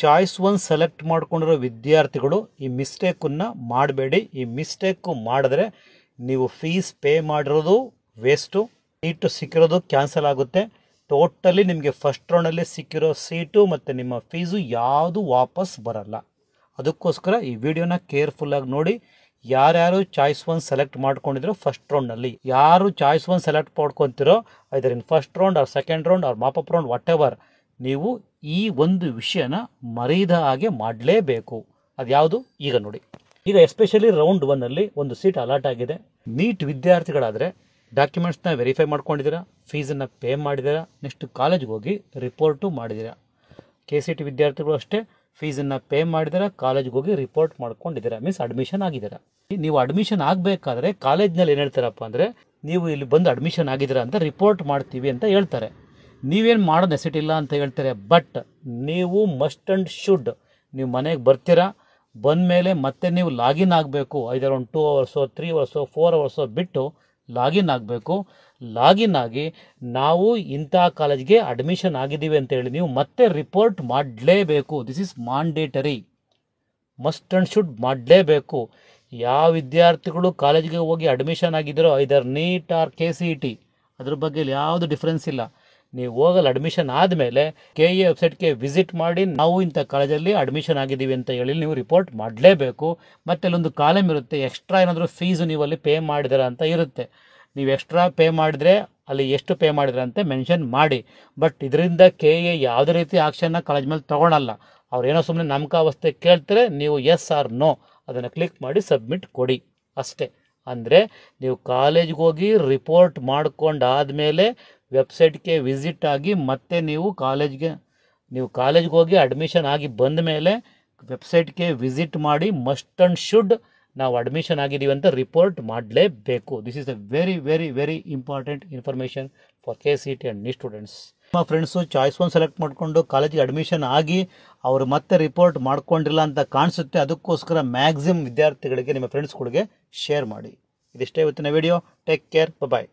Choice one select ಮಾಡ್ಕೊಂಡಿರೋ ವಿದ್ಯಾರ್ಥಿಗಳು ಈ ಮಿಸ್ಟೇಕನ್ನು ಮಾಡಬೇಡಿ. ಈ ಮಿಸ್ಟೇಕು ಮಾಡಿದ್ರೆ ನೀವು ಫೀಸ್ ಪೇ ಮಾಡಿರೋದು ವೇಸ್ಟು, ಸೀಟು ಸಿಕ್ಕಿರೋದು ಕ್ಯಾನ್ಸಲ್ ಆಗುತ್ತೆ. ಟೋಟಲಿ ನಿಮಗೆ ಫಸ್ಟ್ ರೌಂಡಲ್ಲಿ ಸಿಕ್ಕಿರೋ ಸೀಟು ಮತ್ತು ನಿಮ್ಮ ಫೀಸು ಯಾವುದು ವಾಪಸ್ ಬರಲ್ಲ. ಅದಕ್ಕೋಸ್ಕರ ಈ ವಿಡಿಯೋನ ಕೇರ್ಫುಲ್ಲಾಗಿ ನೋಡಿ. ಯಾರ್ಯಾರು ಚಾಯ್ಸ್ ಒನ್ ಸೆಲೆಕ್ಟ್ ಮಾಡ್ಕೊಂಡಿದ್ರು ಫಸ್ಟ್ ರೌಂಡ್ನಲ್ಲಿ, ಯಾರು ಚಾಯ್ಸ್ ಒನ್ ಸೆಲೆಕ್ಟ್ ಮಾಡ್ಕೊತಿರೋ either in first round or second round or mop up round whatever, ನೀವು ಈ ಒಂದು ವಿಷಯನ ಮರೀದ ಹಾಗೆ ಮಾಡಲೇಬೇಕು. ಅದು ಯಾವುದು ಈಗ ನೋಡಿ. ಈಗ ಎಸ್ಪೆಷಲಿ ರೌಂಡ್ 1 ಒಂದು ಸೀಟ್ ಅಲಾಟ್ ಆಗಿದೆ. ನೀಟ್ ವಿದ್ಯಾರ್ಥಿಗಳಾದರೆ ಡಾಕ್ಯುಮೆಂಟ್ಸ್ನ ವೆರಿಫೈ ಮಾಡ್ಕೊಂಡಿದ್ದೀರಾ, ಫೀಸನ್ನು ಪೇ ಮಾಡಿದ್ದೀರಾ, ನೆಕ್ಸ್ಟ್ ಕಾಲೇಜ್ಗೆ ಹೋಗಿ ರಿಪೋರ್ಟು ಮಾಡಿದ್ದೀರಾ. KCT ವಿದ್ಯಾರ್ಥಿಗಳು ಅಷ್ಟೇ ಫೀಸನ್ನು ಪೇ ಮಾಡಿದ್ದೀರಾ, ಕಾಲೇಜ್ಗೆ ಹೋಗಿ ರಿಪೋರ್ಟ್ ಮಾಡ್ಕೊಂಡಿದ್ದೀರಾ, ಮೀನ್ಸ್ ಅಡ್ಮಿಷನ್ ಆಗಿದ್ದೀರಾ. ನೀವು ಅಡ್ಮಿಷನ್ ಆಗಬೇಕಾದ್ರೆ ಕಾಲೇಜ್ನಲ್ಲಿ ಏನು ಹೇಳ್ತಾರಪ್ಪ ಅಂದರೆ, ನೀವು ಇಲ್ಲಿ ಬಂದು ಅಡ್ಮಿಷನ್ ಆಗಿದ್ದೀರಾ ಅಂತ ರಿಪೋರ್ಟ್ ಮಾಡ್ತೀವಿ ಅಂತ ಹೇಳ್ತಾರೆ. ನೀವೇನು ಮಾಡೋ ನೆಸಿಟಿ ಇಲ್ಲ ಅಂತ ಹೇಳ್ತಾರೆ. ಬಟ್ ನೀವು ಮಸ್ಟ್ ಆ್ಯಂಡ್ ಶುಡ್ ನೀವು ಮನೆಗೆ ಬರ್ತೀರಾ, ಬಂದ ಮೇಲೆ ಮತ್ತೆ ನೀವು ಲಾಗಿನ್ ಆಗಬೇಕು. ಐದರ್ ಒಂದು 2 ಅವರ್ಸೋ 3 ಅವರ್ಸೋ 4 ಅವರ್ಸೋ ಬಿಟ್ಟು ಲಾಗಿನ್ ಆಗಬೇಕು. ಲಾಗಿನ್ ಆಗಿ ನಾವು ಇಂಥ ಕಾಲೇಜ್ಗೆ ಅಡ್ಮಿಷನ್ ಆಗಿದ್ದೀವಿ ಅಂತೇಳಿ ನೀವು ಮತ್ತೆ ರಿಪೋರ್ಟ್ ಮಾಡಲೇಬೇಕು. This is mandatory, must and should ಮಾಡಲೇಬೇಕು. ಯಾವ ವಿದ್ಯಾರ್ಥಿಗಳು ಕಾಲೇಜ್ಗೆ ಹೋಗಿ ಅಡ್ಮಿಷನ್ ಆಗಿದ್ದೀರೋ ಐದರ್ ನೀಟ್ ಆರ್ KCT, ಅದ್ರ ಬಗ್ಗೆ ಯಾವುದು ಡಿಫ್ರೆನ್ಸ್ ಇಲ್ಲ. ನೀವು ಹೋಗಲ್ಲ, ಅಡ್ಮಿಷನ್ ಆದಮೇಲೆ KA ವೆಬ್ಸೈಟ್ಗೆ ವಿಸಿಟ್ ಮಾಡಿ ನಾವು ಇಂಥ ಕಾಲೇಜಲ್ಲಿ ಅಡ್ಮಿಷನ್ ಆಗಿದ್ದೀವಿ ಅಂತ ಹೇಳಿ ನೀವು ರಿಪೋರ್ಟ್ ಮಾಡಲೇಬೇಕು. ಮತ್ತು ಅಲ್ಲೊಂದು ಕಾಲಮ್ ಇರುತ್ತೆ, ಎಕ್ಸ್ಟ್ರಾ ಏನಾದರೂ ಫೀಸು ನೀವು ಅಲ್ಲಿ ಪೇ ಮಾಡಿದ್ದೀರಾ ಅಂತ ಇರುತ್ತೆ. ನೀವು ಎಕ್ಸ್ಟ್ರಾ ಪೇ ಮಾಡಿದರೆ ಅಲ್ಲಿ ಎಷ್ಟು ಪೇ ಮಾಡಿದ್ರೆ ಅಂತ ಮೆನ್ಷನ್ ಮಾಡಿ. ಬಟ್ ಇದರಿಂದ KA ಯಾವುದೇ ರೀತಿ ಆಕ್ಷನ್ನ ಕಾಲೇಜ್ ಮೇಲೆ ತೊಗೊಳಲ್ಲ. ಅವ್ರೇನೋ ಸುಮ್ಮನೆ ನಾಮಕಾವಸ್ಥೆ ಕೇಳ್ತಾರೆ, ನೀವು ಎಸ್ ಆರ್ ನೋ ಅದನ್ನು ಕ್ಲಿಕ್ ಮಾಡಿ ಸಬ್ಮಿಟ್ ಕೊಡಿ ಅಷ್ಟೇ. ಅಂದರೆ ನೀವು ಕಾಲೇಜ್ಗೆ ಹೋಗಿ ರಿಪೋರ್ಟ್ ಮಾಡ್ಕೊಂಡಾದಮೇಲೆ ವೆಬ್ಸೈಟ್ಗೆ ವಿಸಿಟ್ ಆಗಿ ಮತ್ತೆ ನೀವು ಕಾಲೇಜ್ಗೆ ಹೋಗಿ ಅಡ್ಮಿಷನ್ ಆಗಿ ಬಂದ ಮೇಲೆ ವೆಬ್ಸೈಟ್ಗೆ ವಿಸಿಟ್ ಮಾಡಿ ಮಸ್ಟ್ ಆ್ಯಂಡ್ ಶುಡ್ ನಾವು ಅಡ್ಮಿಷನ್ ಆಗಿದ್ದೀವಿ ಅಂತ ರಿಪೋರ್ಟ್ ಮಾಡಲೇಬೇಕು. This is a very very very important information for KCT and NEET students. ನಿಮ್ಮ ಫ್ರೆಂಡ್ಸು ಚಾಯ್ಸ್ ಒನ್ ಸೆಲೆಕ್ಟ್ ಮಾಡಿಕೊಂಡು ಕಾಲೇಜಿಗೆ ಅಡ್ಮಿಷನ್ ಆಗಿ ಅವರು ಮತ್ತೆ ರಿಪೋರ್ಟ್ ಮಾಡ್ಕೊಂಡಿಲ್ಲ ಅಂತ ಕಾಣಿಸುತ್ತೆ. ಅದಕ್ಕೋಸ್ಕರ ಮ್ಯಾಕ್ಸಿಮಮ್ ವಿದ್ಯಾರ್ಥಿಗಳಿಗೆ ನಿಮ್ಮ ಫ್ರೆಂಡ್ಸ್ಗಳಿಗೆ ಶೇರ್ ಮಾಡಿ. ಇದಿಷ್ಟೇ ಇವತ್ತಿನ ವಿಡಿಯೋ. ಟೇಕ್ ಕೇರ್, ಬಾಯ್.